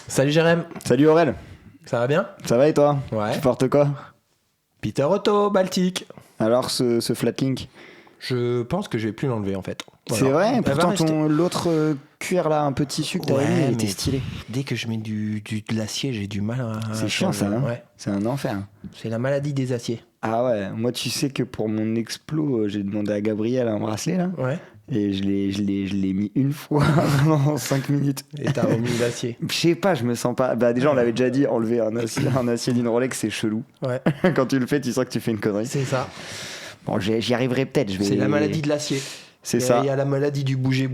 Salut Jérém, Salut Aurel, ça va bien? ça va et toi? Ouais. Tu portes quoi? Peter Otto, Baltique. Alors ce Flatlink? Je pense que je vais plus l'enlever en fait. C'est Voilà. vrai, Elle va pourtant rester. l'autre cuir là, un peu tissu que t'avais Ouais, mis, il mais était stylé. Dès que je mets de l'acier, j'ai du mal à C'est chiant changer. ça, hein. Ouais. C'est un enfer. C'est la maladie des aciers. Ah ouais, moi tu sais que pour mon explo, j'ai demandé à Gabriel un bracelet là, Ouais. et je l'ai mis une fois, vraiment en 5 minutes. Et t'as remis l'acier. Je sais pas, je me sens pas... Bah déjà on l'avait déjà dit, enlever un acier d'une Rolex c'est chelou. Ouais. Quand tu le fais, tu sens que tu fais une connerie. C'est ça. Bon, j'y arriverai peut-être, je vais... C'est la maladie de l'acier. C'est Il ça. y a la maladie du bouger.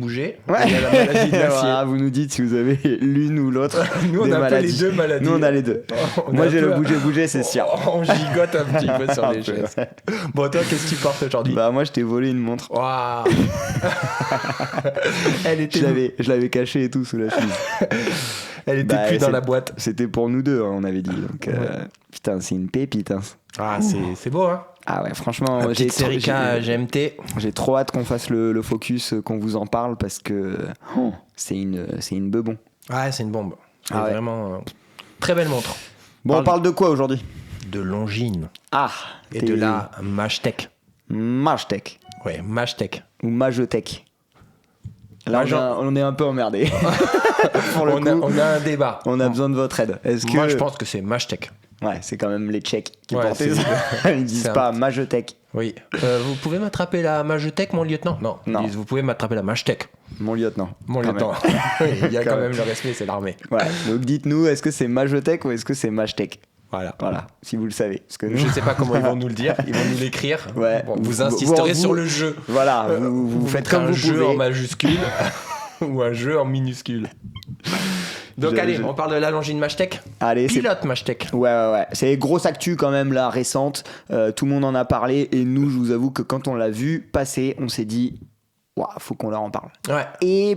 Ouais. Et il y a la maladie de l'acier. Voilà, vous nous dites si vous avez l'une ou l'autre. Nous, on des a un peu maladies. les deux maladies. Nous, on a les deux. On Moi, a j'ai un le peu- bouger, c'est sûr. On gigote un petit peu sur Un les peu, choses. ouais. Bon, toi, qu'est-ce que tu portes aujourd'hui? Bah, moi, je t'ai volé une montre. Waouh. Elle était, Je l'avais cachée et tout sous la chemise. elle était Bah, plus dans c'est- la boîte. C'était pour nous deux, hein, on avait dit. Donc, putain, c'est une pépite. Hein. Ah, c'est beau, hein? Ah ouais, franchement, La petite série K GMT. j'ai trop hâte qu'on fasse le focus, qu'on vous en parle parce que c'est une bebon. Ouais, c'est une bombe. C'est Ah ouais. vraiment très belle montre. Bon, on parle de quoi aujourd'hui? De Longines Ah, et de la Magetech. Magetech Ouais, Magetech. ou Magetech. Là, Moi, genre- on est un peu emmerdé. Pour le On coup, a un débat. on a besoin de votre aide. Est-ce que... Moi, je pense que c'est Magetech. Ouais, c'est quand même les Tchèques qui Ouais, portaient c'est- ça. Ils disent c'est un- pas Magetech, Oui. Vous pouvez m'attraper la Magetech, mon lieutenant? Non. Non. Ils disent, vous pouvez m'attraper la Magetech, mon lieutenant. mon Quand lieutenant. Il y a Quand quand même. même le respect, c'est l'armée. Ouais, donc dites-nous, est-ce que c'est Magetech ou est-ce que c'est Magetech? Voilà. Voilà, si vous le savez. Parce que nous... Je sais pas comment ils vont nous le dire. Ils vont nous l'écrire. Ouais. Bon, vous insisterez Vous- sur le jeu. Voilà, vous faites mettrez comme un vous jeu pouvez. en majuscule ou un jeu en minuscule. Donc allez, on parle de la Longines Magetech. Allez, c'est... Pilote Magetech. Ouais. C'est grosse actu quand même, là, récente. Tout le monde en a parlé. Et nous, je vous avoue que quand on l'a vu passer, on s'est dit, waouh, faut qu'on leur en parle. Ouais. Et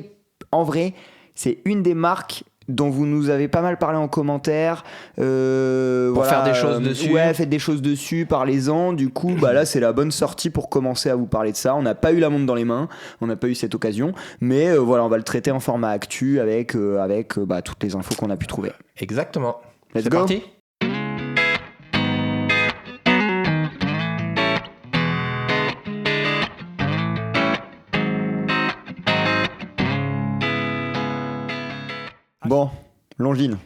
en vrai, c'est une des marques dont vous nous avez pas mal parlé en commentaire. Pour faire des choses dessus. Ouais, faites des choses dessus, parlez-en. Du coup, bah là, c'est la bonne sortie pour commencer à vous parler de ça. On n'a pas eu la montre dans les mains, on n'a pas eu cette occasion. Mais voilà, on va le traiter en format actu avec toutes les infos qu'on a pu trouver. Exactement. Let's C'est go. parti. Bon, Longines,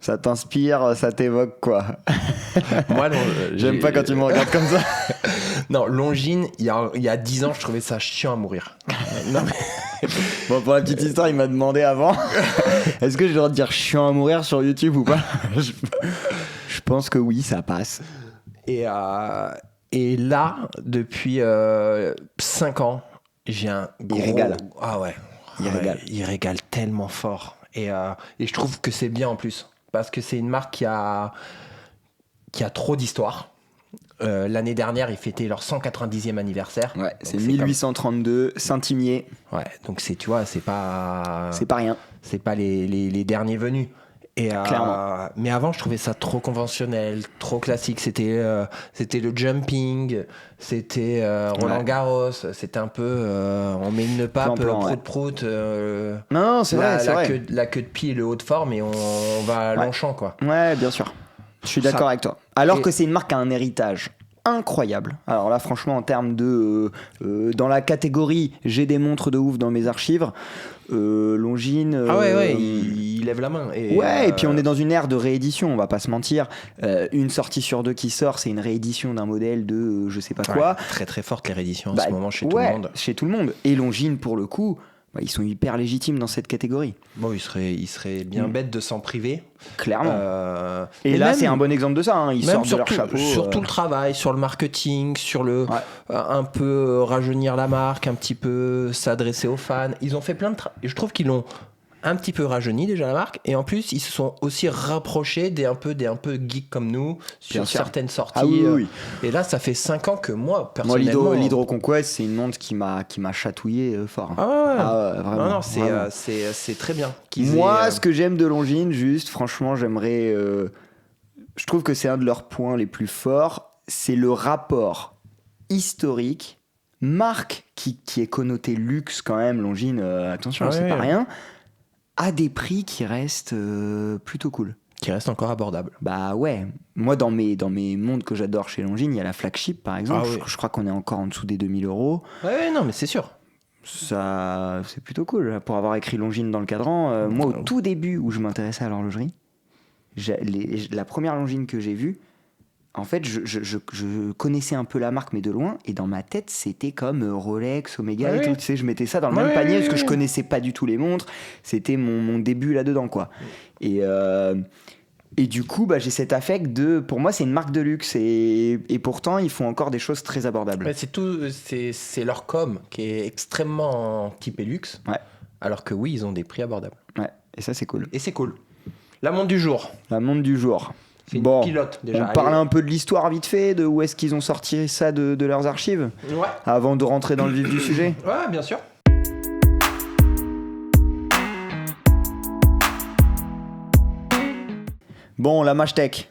ça t'inspire, ça t'évoque quoi? Moi, non, J'aime pas quand tu me regardes comme ça. Non, Longines, il y a 10 ans, je trouvais ça chiant à mourir. Non, mais... Bon, pour la petite histoire, il m'a demandé avant est-ce que j'ai le droit de dire chiant à mourir sur YouTube ou pas? Je pense que oui, ça passe. Et là, depuis 5 ans, j'ai un gros... Il régale. Ah ouais. Il Ouais, régale. Il régale tellement fort. Et je trouve que c'est bien en plus. Parce que c'est une marque qui a trop d'histoire. L'année dernière, ils fêtaient leur 190e anniversaire. Ouais, Donc c'est comme- 1832, Saint-Imier, Ouais, donc tu vois, c'est pas rien. les derniers venus. Et Clairement. mais avant, je trouvais ça trop conventionnel, trop classique. C'était le jumping, c'était Roland Ouais. Garros, c'était un peu on met une pape, Plan-plan, ouais. prout. Non, c'est vrai, c'est vrai. La queue de pied et le haut de forme et on va à Ouais. Longchamp, quoi. Ouais, bien sûr. Je suis Ça- d'accord avec toi. Alors Et- que c'est une marque qui a un héritage incroyable. Alors là, franchement, en termes de... dans la catégorie « j'ai des montres de ouf dans mes archives », Longines... Ah ouais, il lève la main. Et, Ouais, et puis on est dans une ère de réédition, on va pas se mentir. Une sortie sur deux qui sort, c'est une réédition d'un modèle de je sais pas quoi. ouais, très très forte les rééditions en Bah, ce moment chez tout ouais, le monde. chez tout le monde. Et Longines, pour le coup, bah, ils sont hyper légitimes dans cette catégorie. Bon, il serait bien bête de s'en priver. Clairement. Et Et là, même- c'est un bon exemple de ça. Hein. Ils Même sortent de leur chapeau. sur tout le travail, sur le marketing, sur le Ouais. un peu rajeunir la marque, un petit peu s'adresser aux fans. Ils ont fait plein de et je trouve qu'ils l'ont un petit peu rajeuni déjà la marque et en plus ils se sont aussi rapprochés des un peu geeks comme nous sur Bien sûr. certaines sorties. Ah oui, oui. Et là ça fait 5 ans que moi Moi, personnellement. l'Hydro Conquest, c'est une montre qui m'a chatouillé fort. Ah ouais. Ah ouais, vraiment. Non, Vraiment. c'est très bien. qu'ils Moi, aient, ce que j'aime de Longines, juste, franchement, j'aimerais. Je trouve que c'est un de leurs points les plus forts. C'est le rapport historique, marque qui est connotée luxe quand même. Longines, attention, Ah c'est ouais. pas rien. à des prix qui restent plutôt cool. Qui reste encore abordable. Bah ouais, moi dans mes montres que j'adore chez Longines, il y a la flagship par exemple, Ah oui. je crois qu'on est encore en dessous des 2000 €. Ouais, non, mais c'est sûr. Ça, c'est plutôt cool pour avoir écrit Longines dans le cadran. Moi, au tout début où je m'intéressais à l'horlogerie, la première Longines que j'ai vue, en fait, je connaissais un peu la marque, mais de loin, et dans ma tête, c'était comme Rolex, Omega Ouais, et tout. oui. Tu sais, je mettais ça dans le Ouais, même panier parce que oui, je oui. connaissais pas du tout les montres. C'était mon début là-dedans, quoi. Et du coup, bah, j'ai cet affect de. Pour moi, c'est une marque de luxe, et pourtant, ils font encore des choses très abordables. Mais c'est leur com qui est extrêmement typé luxe. Ouais. Alors que oui, ils ont des prix abordables. Ouais, et ça, c'est cool. Et c'est cool. La montre du jour. La montre du jour. C'est une Bon, pilote déjà. on parle un peu de l'histoire vite fait, de où est-ce qu'ils ont sorti ça de leurs archives, Ouais. avant de rentrer dans le vif du sujet. Ouais, bien sûr. Bon, la Magetech.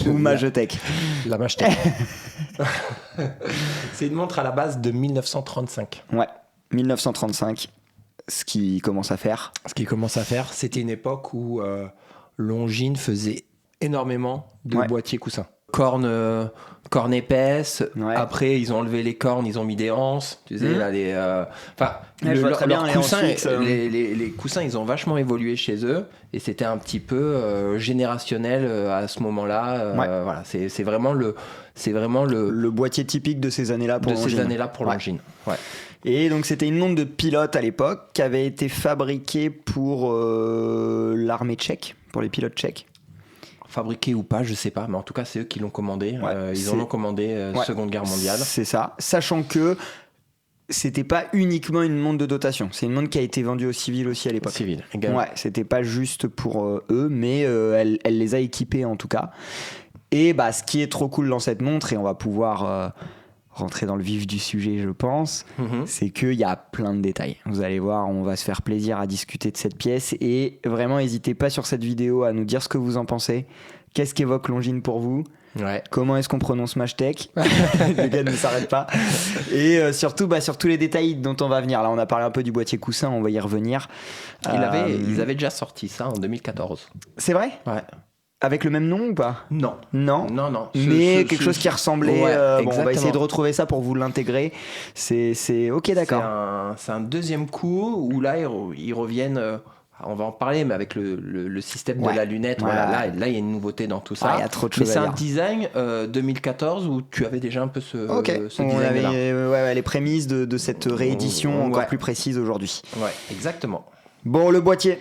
Ou Magetech. La Magetech. C'est une montre à la base de 1935. Ouais, 1935, ce qui commence à faire. Ce qu'ils commencent à faire, c'était une époque où Longines faisait énormément de Ouais. boîtiers coussins. Cornes épaisses. Ouais. Après, ils ont enlevé les cornes, ils ont mis des anses. Tu sais, là, enfin, Ouais, je vois très bien leurs les coussins, anses fixes, les coussins, ils ont vachement évolué chez eux. Et c'était un petit peu générationnel à ce moment-là. Ouais. Voilà, c'est vraiment le boîtier typique de ces années-là pour de ces Longines. années-là pour Ouais. Longines. Ouais. Et donc c'était une montre de pilote à l'époque qui avait été fabriquée pour l'armée tchèque, pour les pilotes tchèques. Fabriqué ou pas, je sais pas, mais en tout cas, c'est eux qui l'ont commandé. Ouais, ils en ont commandé Ouais. Seconde Guerre mondiale. C'est ça, sachant que c'était pas uniquement une montre de dotation, c'est une montre qui a été vendue aux civils aussi à l'époque. Civil, également. Ouais, c'était pas juste pour eux, mais elle les a équipés en tout cas. Et bah, ce qui est trop cool dans cette montre, et on va pouvoir rentrer dans le vif du sujet, je pense, c'est qu'il y a plein de détails. Vous allez voir, on va se faire plaisir à discuter de cette pièce. Et vraiment, n'hésitez pas sur cette vidéo à nous dire ce que vous en pensez. Qu'est-ce qu'évoque Longines pour vous ? Ouais. Comment est-ce qu'on prononce Magetech ? Le gars ne s'arrête pas. Et surtout, sur tous les détails dont on va venir. Là, on a parlé un peu du boîtier coussin, on va y revenir. Ils avaient déjà sorti ça en 2014. C'est vrai ? Ouais. Avec le même nom ou pas ? Non. Non. Non. Mais quelque chose qui ressemblait. Ouais, Bon, on va exactement. essayer de retrouver ça pour vous l'intégrer. C'est ok, d'accord. C'est un deuxième coup où là, ils reviennent. On va en parler, mais avec le système Ouais. de la lunette, Ouais. voilà, là, il y a une nouveauté dans tout ça. Il y a trop de Mais choses c'est à un dire. design 2014 où tu avais déjà un peu ce On design-là. avait les prémices de cette réédition encore Ouais. plus précise aujourd'hui. Ouais, exactement. Bon, le boîtier.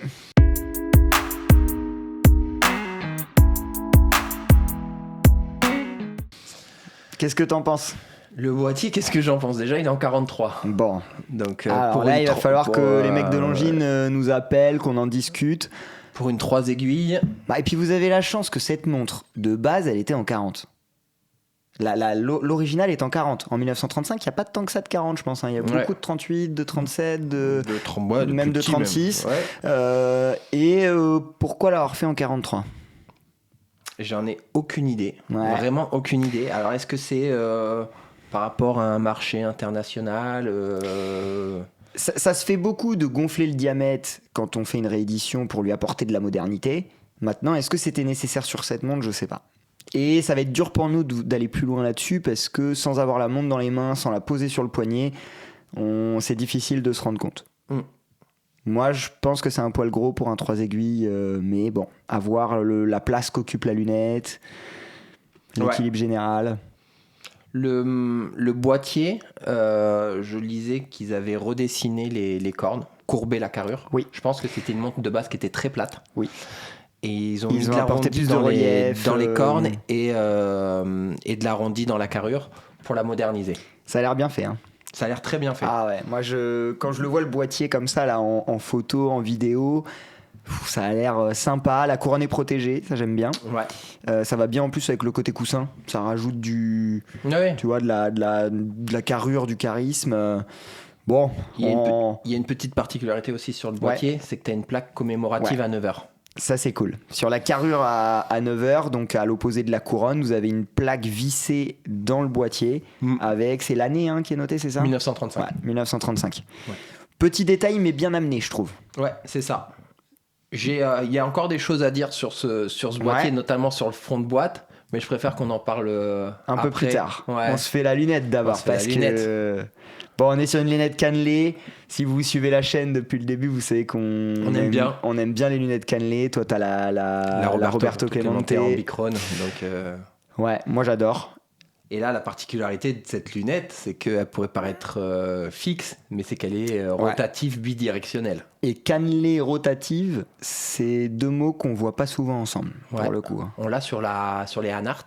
Qu'est-ce que t'en penses ? Le boîtier, qu'est-ce que j'en pense ? Déjà, il est en 43. Bon, Donc, alors pour là, une il va tro- falloir pour, que les mecs de Longines nous appellent, qu'on en discute. Pour une 3 aiguilles, Et puis vous avez la chance que cette montre, de base, elle était en 40. L'original est en 40. En 1935, il n'y a pas tant que ça de 40, je pense. Il y a beaucoup de 38, de 37, de 30, ouais, même plus de petit 36. même. Ouais. Pourquoi l'avoir fait en 43 ? J'en ai aucune idée. Ouais. Vraiment aucune idée. Alors, est-ce que c'est par rapport à un marché international Ça se fait beaucoup de gonfler le diamètre quand on fait une réédition pour lui apporter de la modernité. Maintenant, est-ce que c'était nécessaire sur cette montre ? Je sais pas. Et ça va être dur pour nous d'aller plus loin là-dessus parce que sans avoir la montre dans les mains, sans la poser sur le poignet, c'est difficile de se rendre compte. Moi, je pense que c'est un poil gros pour un 3 aiguilles, mais bon, à voir la place qu'occupe la lunette, l'équilibre général. Le boîtier, je lisais qu'ils avaient redessiné les cornes, courbé la carrure. Oui. Je pense que c'était une montre de base qui était très plate. Oui. Et ils ont Ils mis ont de apporté l'arrondi plus de dans relief, les cornes et de l'arrondi dans la carrure pour la moderniser. Ça a l'air bien fait, hein. Ça a l'air très bien fait. Ah ouais, moi quand je le vois le boîtier comme ça là en photo, en vidéo, ça a l'air sympa. La couronne est protégée, ça j'aime bien. Ouais. Ça va bien en plus avec le côté coussin. Ça rajoute Ouais. tu vois, de la carrure, du charisme. Bon, Il y a une petite particularité aussi sur le boîtier, c'est que tu as une plaque commémorative à 9h. ça c'est cool. Sur la carrure à 9h, donc à l'opposé de la couronne, vous avez une plaque vissée dans le boîtier avec, c'est l'année qui est notée, c'est ça ? 1935. Ouais, 1935. Ouais. Petit détail mais bien amené, je trouve. Ouais, c'est ça. Il y a encore des choses à dire sur ce boîtier, notamment sur le fond de boîte, mais je préfère qu'on en parle un peu plus tard. Ouais. On se fait la lunette d'abord parce que bon, on est sur une lunette cannelée. Si vous suivez la chaîne depuis le début, vous savez qu'on aime bien. On aime bien les lunettes cannelées. Toi, t'as la Roberto Clemente en bichrome, donc. Ouais, moi j'adore. Et là, la particularité de cette lunette, c'est qu'elle pourrait paraître fixe, mais c'est qu'elle est rotative bidirectionnelle. Et cannelée rotative, c'est deux mots qu'on voit pas souvent ensemble, pour le coup. On l'a sur les Hanart.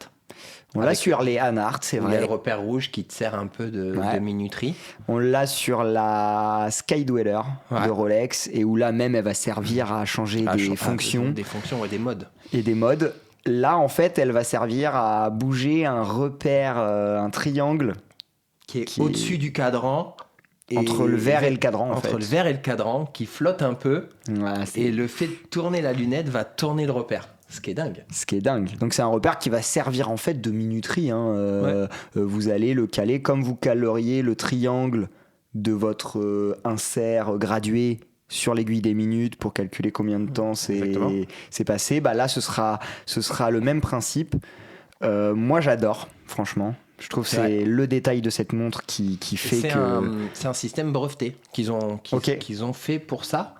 On l'a sur les Hanart, c'est vrai. Il y a le repère rouge qui te sert un peu de minuterie. On l'a sur la Skydweller de Rolex, et où là même, elle va servir à changer des fonctions. Des fonctions et des modes. Et des modes. Là, en fait, elle va servir à bouger un repère, un triangle qui est au-dessus du cadran. Entre le verre et le cadran, en fait. Entre le verre et le cadran, qui flotte un peu. Et le fait de tourner la lunette va tourner le repère. Ce qui est dingue. Donc, c'est un repère qui va servir, en fait, de minuterie. Vous allez le caler comme vous caleriez le triangle de votre insert gradué sur l'aiguille des minutes pour calculer combien de temps c'est passé. Bah là, ce sera le même principe. Moi, j'adore, franchement. Je trouve que c'est le détail de cette montre qui fait que... C'est un système breveté qu'ils ont fait pour ça.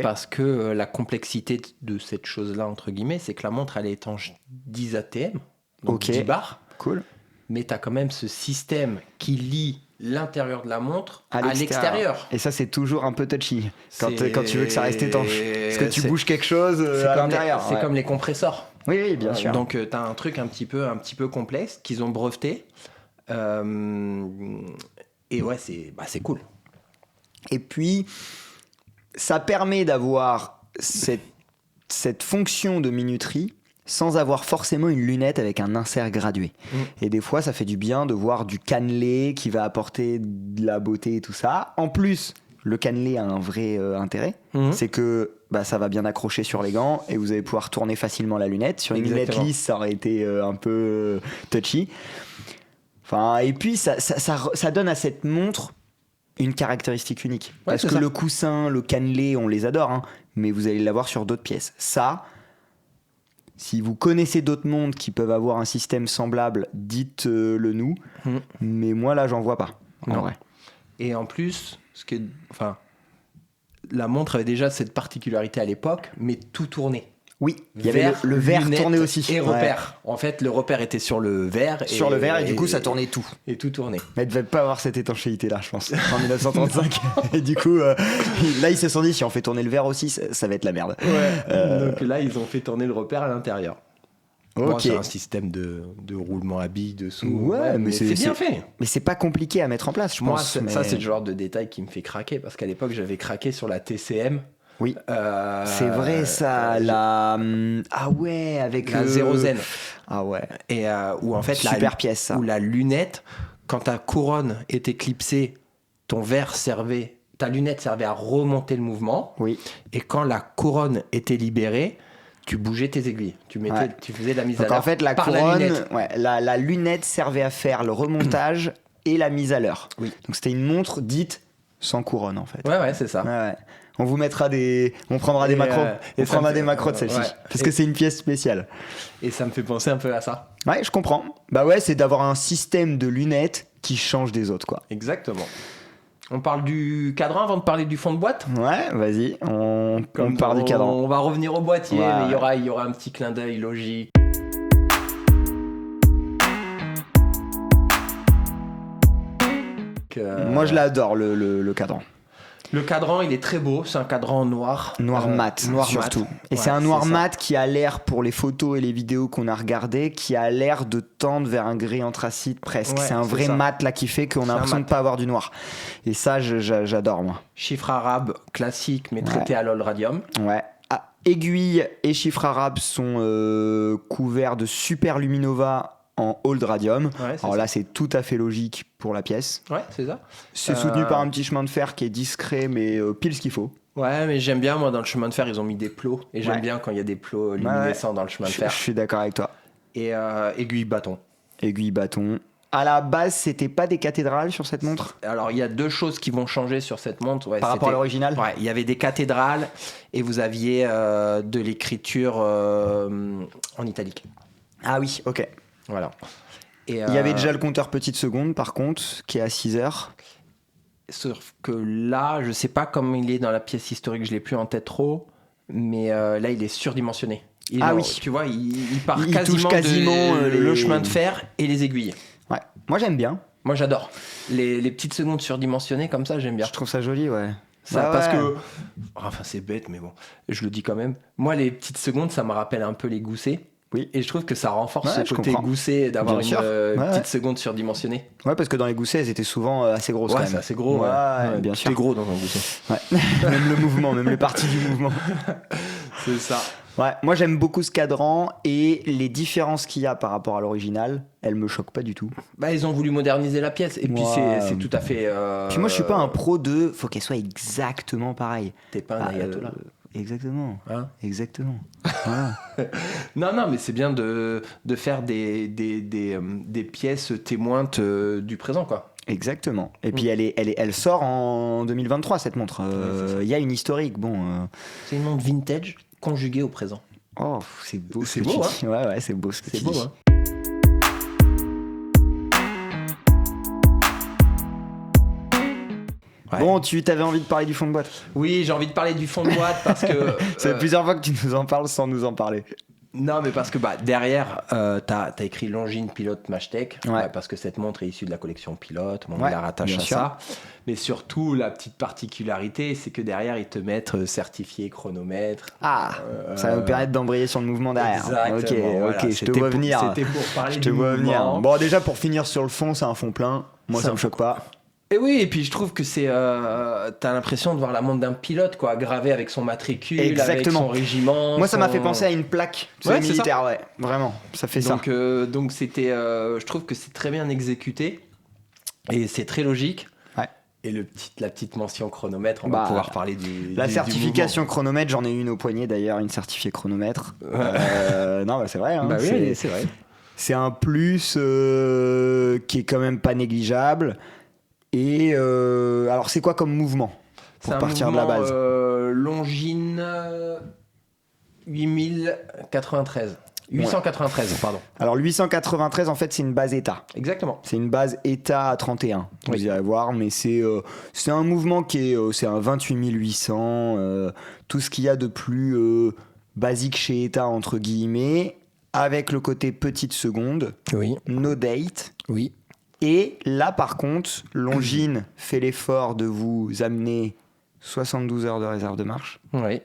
Parce que la complexité de cette chose-là, entre guillemets, c'est que la montre, elle est étanche 10 ATM, donc 10 bars. Cool. Mais tu as quand même ce système qui lie l'intérieur de la montre à l'extérieur. Et ça, c'est toujours un peu touchy quand tu veux que ça reste étanche. Parce que tu bouges quelque chose à l'intérieur. C'est comme les compresseurs. Oui, bien sûr. Donc, tu as un truc un petit peu complexe qu'ils ont breveté. Et ouais, c'est cool. Et puis, ça permet d'avoir cette fonction de minuterie sans avoir forcément une lunette avec un insert gradué. Et des fois, ça fait du bien de voir du cannelé qui va apporter de la beauté et tout ça. En plus, le cannelé a un vrai intérêt. C'est que ça va bien accrocher sur les gants et vous allez pouvoir tourner facilement la lunette. Sur une lunette lisse, ça aurait été un peu touchy. Et puis, ça donne à cette montre une caractéristique unique. Parce que le coussin, le cannelé, on les adore, mais vous allez l'avoir sur d'autres pièces. Ça... Si vous connaissez d'autres montres qui peuvent avoir un système semblable, dites-le nous. Mais moi, là, j'en vois pas. En vrai. Et en plus, la montre avait déjà cette particularité à l'époque, mais tout tournait. Oui, il y avait le verre tournait aussi. Et repère. En fait, le repère était sur le verre. Et du coup, ça tournait tout. Et tout tournait. Mais elle devait pas avoir cette étanchéité-là, je pense, en 1935. Et du coup, là, ils se sont dit, si on fait tourner le verre aussi, ça va être la merde. Donc là, ils ont fait tourner le repère à l'intérieur. Bon, c'est un système de roulement à billes dessous. Ouais, mais c'est bien fait. Mais c'est pas compliqué à mettre en place, je pense. Ça, c'est le genre de détail qui me fait craquer. Parce qu'à l'époque, j'avais craqué sur la TCM. Oui, c'est vrai ça, avec la Zero Zen. Ah ouais. Et où en fait super pièce ça. Où la lunette, quand ta couronne était clipsée, ta lunette servait à remonter le mouvement. Oui. Et quand la couronne était libérée, tu bougeais tes aiguilles. Tu faisais de la mise à l'heure. En fait, la couronne, la lunette servait à faire le remontage et la mise à l'heure. Oui. Donc c'était une montre dite sans couronne en fait. Ouais, c'est ça. Ouais. On vous mettra on prendra des macros. On prendra des macros de celle-ci. Parce que c'est une pièce spéciale. Et ça me fait penser un peu à ça. Ouais, je comprends. C'est d'avoir un système de lunettes qui change des autres, quoi. Exactement. On parle du cadran avant de parler du fond de boîte ? Ouais, vas-y. On part du cadran. On va revenir au boîtier, mais il y aura un petit clin d'œil logique. Moi, je l'adore, le cadran. Le cadran, il est très beau, c'est un cadran noir. Noir mat, surtout. Et c'est un noir mat qui a l'air, pour les photos et les vidéos qu'on a regardées, qui a l'air de tendre vers un gris anthracite presque. C'est un vrai mat là qui fait qu'on a l'impression de ne pas avoir du noir. Et ça, j'adore, moi. Chiffre arabe classique, mais traité à l'ol radium. Ouais. Aiguille et chiffre arabe sont couverts de super luminova en old radium. Alors là, c'est tout à fait logique pour la pièce. Ouais, c'est ça. C'est soutenu par un petit chemin de fer qui est discret, mais pile ce qu'il faut. Ouais, mais j'aime bien, moi, dans le chemin de fer, ils ont mis des plots. Et j'aime bien quand il y a des plots luminescents dans le chemin de fer. Je suis d'accord avec toi. Et aiguille bâton. Aiguille bâton. à la base, c'était pas des cathédrales sur cette montre Alors, il y a 2 choses qui vont changer sur cette montre. Ouais, par rapport à c'était- l'original. Ouais, il y avait des cathédrales et vous aviez de l'écriture en italique. Ah oui, ok. Voilà. Et, Il y avait déjà le compteur petites secondes, par contre, qui est à 6 heures. Sauf que là, je sais pas comment il est dans la pièce historique, je l'ai plus en tête trop, mais là, il est surdimensionné. Ah oui. Tu vois, il part Il touche quasiment, le les- chemin de fer et les aiguilles. Ouais. Moi, j'aime bien. Moi, j'adore. Les petites secondes surdimensionnées comme ça, j'aime bien. Je trouve ça joli, ouais. Ça, Ouais, parce ouais. que, enfin, c'est bête, mais bon, je le dis quand même. Moi, les petites secondes, ça me rappelle un peu les goussets. Oui. Et je trouve que ça renforce Ouais, ce je côté comprends. gousset d'avoir Bien une sûr. Ouais, petite ouais. seconde surdimensionnée. Ouais, parce que dans les goussets, elles étaient souvent assez grosses quand Ouais, même. c'est assez gros. Ouais, bien sûr. C'est gros dans un gousset. Ouais. Même le mouvement, même les parties du mouvement. C'est ça. Ouais, moi j'aime beaucoup ce cadran et les différences qu'il y a par rapport à l'original, elles me choquent pas du tout. Bah, ils ont voulu moderniser la pièce. Et puis, Ouais. c'est tout à fait. Puis moi je suis pas un pro de faut qu'elle soit exactement pareille. T'es pas un ayatollah. Exactement. Hein Exactement. Voilà. Non, mais c'est bien de faire des pièces témointes du présent, quoi. Exactement. Et puis elle sort en 2023 cette montre. Il y a une historique. Bon. C'est une montre vintage conjuguée au présent. Oh, c'est beau. C'est ce que beau, tu dis. Ouais, c'est beau ce que C'est tu beau, dis. hein. Ouais. Bon, tu t'avais envie de parler du fond de boîte. Oui, j'ai envie de parler du fond de boîte parce que. Ça fait plusieurs fois que tu nous en parles sans nous en parler. Non, mais parce que derrière, t'as écrit Longines Pilote Mashtec, Ouais. parce que cette montre est issue de la collection Pilote, on Ouais, la rattache bien à sûr. ça. Mais surtout, la petite particularité, c'est que derrière, ils te mettent certifié chronomètre. Ah, ça va me permettre d'embrayer sur le mouvement derrière. Exactement, voilà. Ok, je te vois venir. C'était pour parler Je te du vois venir. mouvement. Bon, déjà pour finir sur le fond, c'est un fond plein. Moi, C'est ça un me choque pas. Et oui, et puis je trouve que c'est. T'as l'impression de voir la montre d'un pilote, quoi, gravée avec son matricule, Exactement. avec son régiment. Moi, ça m'a son- fait penser à une plaque Ouais, c'est militaire, ouais. Vraiment, ça fait ça. Donc c'était. Je trouve que c'est très bien exécuté et c'est très logique. Ouais. Et la petite mention chronomètre, on Bah, va pouvoir parler du. La du certification chronomètre, j'en ai une au poignet d'ailleurs, une certifiée chronomètre. Non, bah, c'est vrai. Hein, mouvement. Bah oui, c'est vrai. c'est un plus qui est quand même pas négligeable. Et alors, c'est quoi comme mouvement pour C'est un partir de la mouvement, base Longines 8093. 893, pardon. Alors, 893, en fait, c'est une base état. Exactement. C'est une base état à 31. Vous Oui. irez voir, mais c'est un mouvement qui est c'est un 28 800. Tout ce qu'il y a de plus basique chez état entre guillemets, avec le côté petite seconde, Oui. no date. Oui. Et là, par contre, Longines fait l'effort de vous amener 72 heures de réserve de marche. Oui.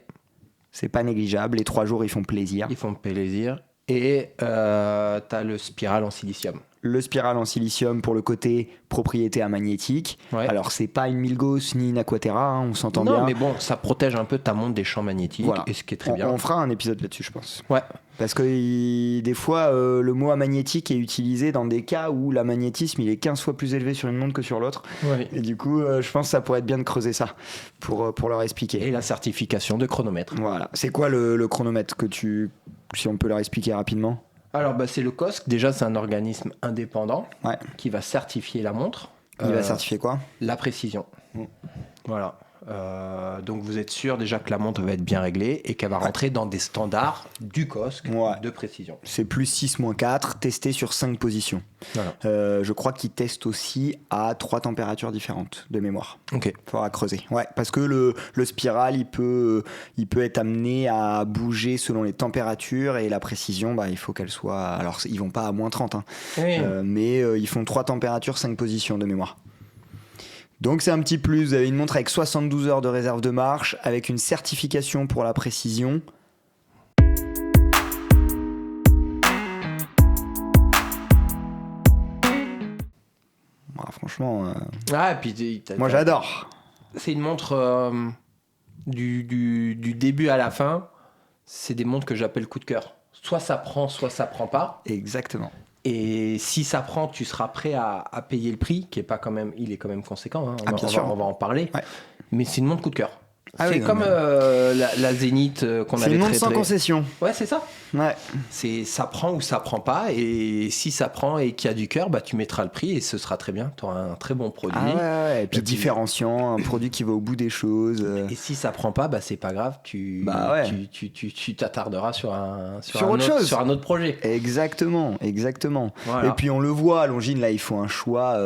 C'est pas négligeable. Les 3 jours, ils font plaisir. Ils font plaisir. Et t'as le spiral en silicium. Le spiral en silicium pour le côté propriété amagnétique. Ouais. Alors, c'est pas une Milgauss ni une Aquaterra, hein, on s'entend Non, bien. mais bon, ça protège un peu ta montre des champs magnétiques, Voilà. et ce qui est très bien. On fera un épisode là-dessus, je pense. Ouais. Parce que des fois, le mot amagnétique est utilisé dans des cas où l'amagnétisme il est 15 fois plus élevé sur une montre que sur l'autre. Ouais. Et du coup, je pense que ça pourrait être bien de creuser ça pour leur expliquer. Et la certification de chronomètre. Voilà. C'est quoi le chronomètre si on peut leur expliquer rapidement? Alors, c'est le COSC. Déjà, c'est un organisme indépendant Ouais. qui va certifier la montre. Il va certifier quoi? La précision. Mm. Voilà. Donc, vous êtes sûr déjà que la montre va être bien réglée et qu'elle va rentrer dans des standards du COSC Ouais. de précision. C'est plus 6-4, testé sur 5 positions. Voilà. Je crois qu'ils testent aussi à 3 températures différentes de mémoire. Ok. Faudra creuser. Ouais, parce que le spiral, il peut être amené à bouger selon les températures et la précision, il faut qu'elle soit. Alors, ils vont pas à moins 30, hein, Oui. mais ils font 3 températures, 5 positions de mémoire. Donc, c'est un petit plus. Vous avez une montre avec 72 heures de réserve de marche, avec une certification pour la précision. Franchement, Ah, et puis moi j'adore. C'est une montre du début à la fin. C'est des montres que j'appelle coup de cœur. Soit ça prend pas. Exactement. Et si ça prend, tu seras prêt à payer le prix, qui est pas quand même, il est quand même conséquent. Hein. Ah, bien sûr. On va en parler. Ouais. Mais c'est une montre coup de cœur. Ah c'est oui, non, comme mais- la Zénith qu'on C'est avait une montre très, sans très... concession. Ouais, c'est ça. Ouais. C'est ça prend ou ça prend pas. Et si ça prend et qu'il y a du cœur, bah, tu mettras le prix et ce sera très bien. Tu auras un très bon produit. Ah ouais. Et puis Et puis- différenciant, un produit qui va au bout des choses. Et si ça prend pas, bah, c'est pas grave. Bah ouais. Tu t'attarderas sur Sur autre chose. sur un autre projet. Exactement. Voilà. Et puis on le voit, à Longines, là, ils font un choix.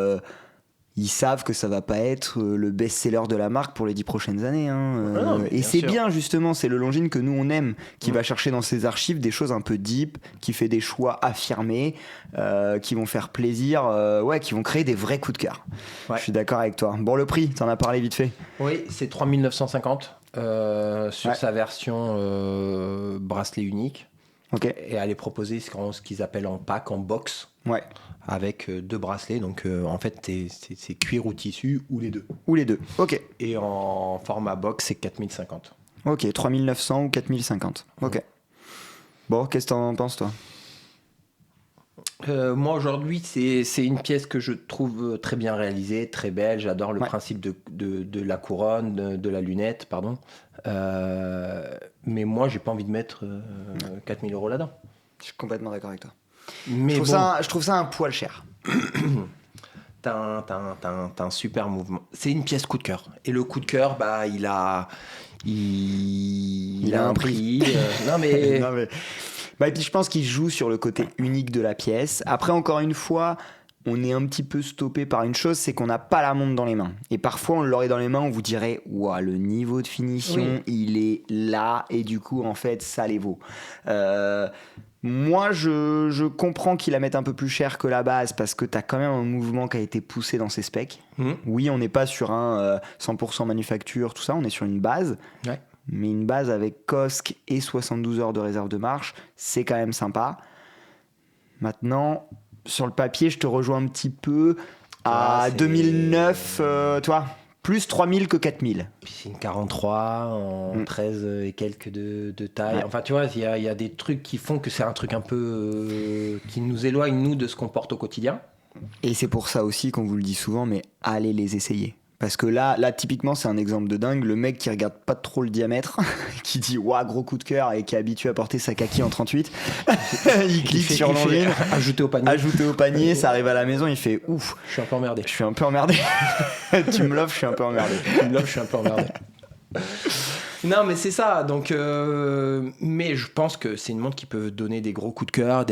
Ils savent que ça va pas être le best-seller de la marque pour les 10 prochaines années. Hein. Ah non, mais Et bien c'est sûr. bien, justement, c'est le Longines que nous on aime, qui va chercher dans ses archives des choses un peu deep, qui fait des choix affirmés, qui vont faire plaisir, qui vont créer des vrais coups de cœur. Ouais. Je suis d'accord avec toi. Bon, le prix, t'en as parlé vite fait. Oui, c'est 3950 sur Ouais. sa version bracelet unique. Ok. Et elle est proposée ce qu'ils appellent en pack, en box, Ouais. avec 2 bracelets. Donc en fait, c'est cuir ou tissu ou les deux. Ou les deux. Ok. Et en format box, c'est 4050. Ok, 3900 ou 4050. Ok. Bon, qu'est-ce que t'en penses, toi? Moi aujourd'hui, c'est une pièce que je trouve très bien réalisée, très belle. J'adore le Ouais. principe de la couronne, de la lunette, pardon. Mais moi, j'ai pas envie de mettre 4000 euros là-dedans. Je suis complètement d'accord avec toi. Mais Je trouve ça un poil cher. t'as un super mouvement. C'est une pièce coup de cœur. Et le coup de cœur, bah, il a un prix. Non mais Non, mais... Bah, et puis je pense qu'il joue sur le côté unique de la pièce. Après, encore une fois, on est un petit peu stoppé par une chose, c'est qu'on n'a pas la montre dans les mains. Et parfois, on l'aurait dans les mains, on vous dirait, ouah, le niveau de finition, Oui. il est là, et du coup, en fait, ça les vaut. Moi, je comprends qu'ils la mettent un peu plus cher que la base, parce que tu as quand même un mouvement qui a été poussé dans ses specs. Oui, on n'est pas sur un 100% manufacture, tout ça, on est sur une base. Ouais. Mais une base avec COSC et 72 heures de réserve de marche, c'est quand même sympa. Maintenant, sur le papier, je te rejoins un petit peu à c'est- 2009, toi, plus 3000 que 4000. Puis c'est une 43 en 13 et quelques de taille. Ouais. Enfin, tu vois, il y a des trucs qui font que c'est un truc un peu qui nous éloigne, nous, de ce qu'on porte au quotidien. Et c'est pour ça aussi qu'on vous le dit souvent, mais allez les essayer. Parce que là, typiquement, c'est un exemple de dingue. Le mec qui regarde pas trop le diamètre, qui dit ouah, gros coup de cœur et qui est habitué à porter sa kaki en 38, il clique sur Longines, Ajouter au panier. ajouté au panier, ça arrive à la maison, il fait ouf, Je suis un peu emmerdé. je suis un peu emmerdé. Tu me l'offres, je suis un peu emmerdé. Là, je suis un peu emmerdé. Non, mais c'est ça. Donc, mais je pense que c'est une montre qui peut donner des gros coups de cœur.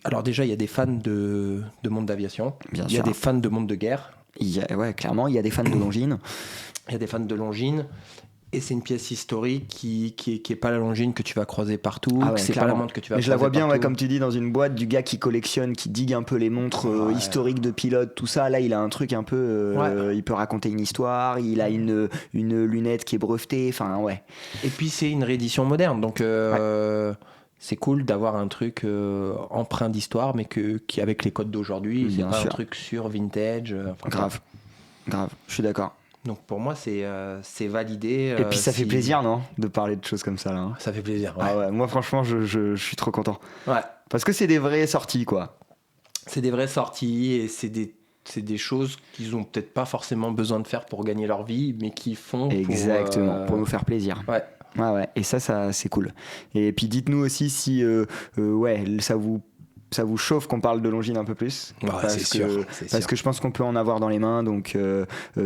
Alors déjà, il y a des fans de montres d'aviation. Bien Il y a sûr. des fans de montres de guerre. Ouais, clairement, il y a des fans de Longines. Il y a des fans de Longines. Et c'est une pièce historique qui est pas la Longines que tu vas croiser partout. Ah ouais, que c'est pas clairement. la montre que tu vas Mais je la croiser vois bien, ouais, partout. comme tu dis, dans une boîte du gars qui collectionne, qui digue un peu les montres Ouais. historiques de pilotes, tout ça. Là, il a un truc un peu. Ouais. Il peut raconter une histoire, il a une lunette qui est brevetée. Enfin, ouais. Et puis c'est une réédition moderne. Donc c'est cool d'avoir un truc empreint d'histoire, mais qui avec les codes d'aujourd'hui, c'est Bien pas un sûr. truc sur vintage. Enfin, Grave. Je suis d'accord. Donc pour moi, c'est validé. Et puis ça fait si- plaisir, non, de parler de choses comme ça, là. Hein. Ça fait plaisir. Ouais. Ah ouais, moi, franchement, je suis trop content. Ouais. Parce que c'est des vraies sorties, quoi. C'est des vraies sorties et c'est des choses qu'ils ont peut-être pas forcément besoin de faire pour gagner leur vie, mais qui font Exactement, pour nous faire plaisir. Ouais. Ouais, et ça c'est cool. Et puis dites-nous aussi si ça vous chauffe qu'on parle de Longines un peu plus. Ouais, parce c'est que, sûr, c'est parce sûr. que je pense qu'on peut en avoir dans les mains. Donc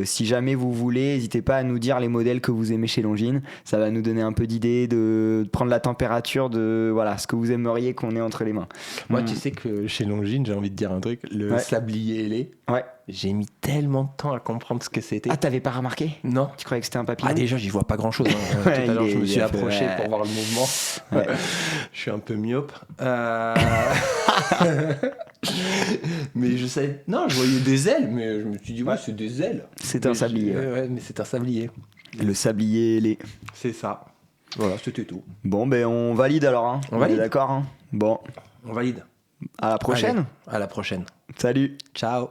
si jamais vous voulez, n'hésitez pas à nous dire les modèles que vous aimez chez Longines. Ça va nous donner un peu d'idée de prendre la température de voilà, ce que vous aimeriez qu'on ait entre les mains. Moi, tu sais que chez Longines, j'ai envie de dire un truc, le Ouais. sablier ailé, Ouais. j'ai mis tellement de temps à comprendre ce que c'était. Ah, t'avais pas remarqué? Non. Tu croyais que c'était un papillon? Ah, déjà, j'y vois pas grand chose. Tout Ouais, à l'heure, je me il suis a fait- approché ouais. pour voir le mouvement. Ouais. Je suis un peu myope. Mais je savais. Non, je voyais des ailes, mais je me suis dit, ouais, c'est des ailes. C'est Mais un sablier. Ouais, mais c'est un sablier. Le sablier ailé. C'est ça. Voilà, c'était tout. Bon, ben on valide alors. Hein. On valide. est d'accord. Hein. Bon, On valide. à la prochaine. Allez, à la prochaine. Salut. Ciao.